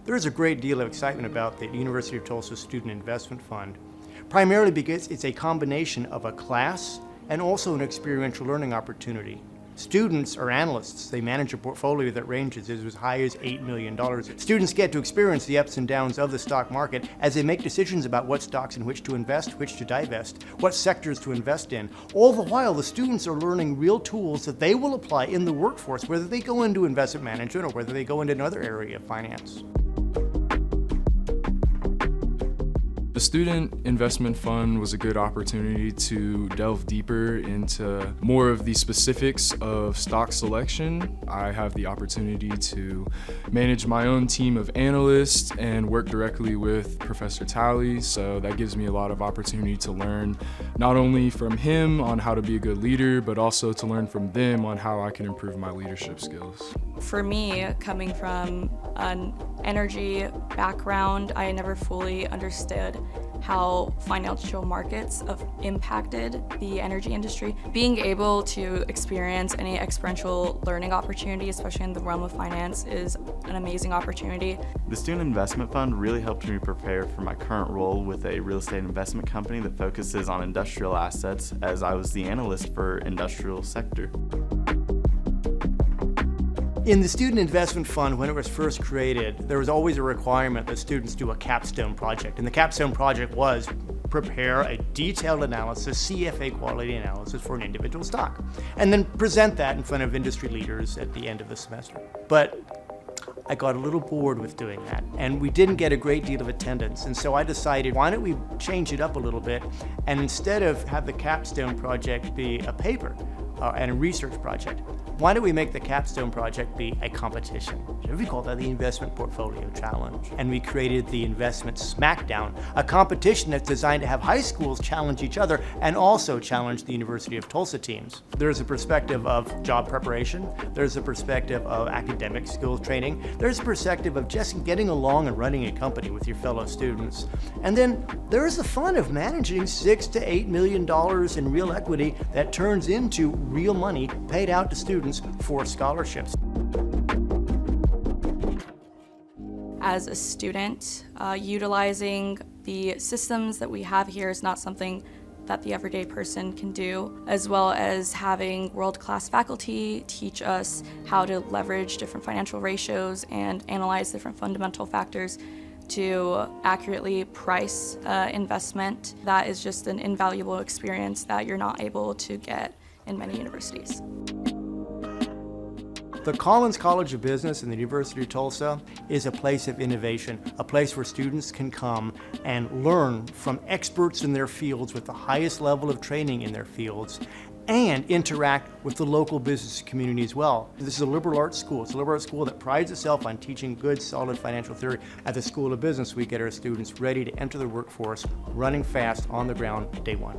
There is a great deal of excitement about the University of Tulsa Student Investment Fund, primarily because it's a combination of a class and also an experiential learning opportunity. Students are analysts. They manage a portfolio that ranges as high as $8 million. Students get to experience the ups and downs of the stock market as they make decisions about what stocks in which to invest, which to divest, what sectors to invest in. All the while, the students are learning real tools that they will apply in the workforce, whether they go into investment management or whether they go into another area of finance. The Student Investment Fund was a good opportunity to delve deeper into more of the specifics of stock selection. I have the opportunity to manage my own team of analysts and work directly with Professor Talley, so that gives me a lot of opportunity to learn not only from him on how to be a good leader, but also to learn from them on how I can improve my leadership skills. For me, coming from an energy background, I never fully understood how financial markets have impacted the energy industry. Being able to experience any experiential learning opportunity, especially in the realm of finance, is an amazing opportunity. The Student Investment Fund really helped me prepare for my current role with a real estate investment company that focuses on industrial assets, as I was the analyst for industrial sector. In the Student Investment Fund, when it was first created, there was always a requirement that students do a capstone project. And the capstone project was prepare a detailed analysis, CFA quality analysis for an individual stock, and then present that in front of industry leaders at the end of the semester. But I got a little bored with doing that, and we didn't get a great deal of attendance. And so I decided, why don't we change it up a little bit, and instead of have the capstone project be a paper and a research project, why don't we make the capstone project be a competition? We call that the Investment Portfolio Challenge. And we created the Investment Smackdown, a competition that's designed to have high schools challenge each other and also challenge the University of Tulsa teams. There's a perspective of job preparation, there's a perspective of academic skills training, there's a perspective of just getting along and running a company with your fellow students. And then there's the fun of managing $6 to $8 million in real equity that turns into real money paid out to students for scholarships. As a student, utilizing the systems that we have here is not something that the everyday person can do, as well as having world-class faculty teach us how to leverage different financial ratios and analyze different fundamental factors to accurately price investment. That is just an invaluable experience that you're not able to get in many universities. The Collins College of Business and the University of Tulsa is a place of innovation, a place where students can come and learn from experts in their fields with the highest level of training in their fields, and interact with the local business community as well. This is a liberal arts school. It's a liberal arts school that prides itself on teaching good, solid financial theory. At the School of Business, we get our students ready to enter the workforce, running fast on the ground day one.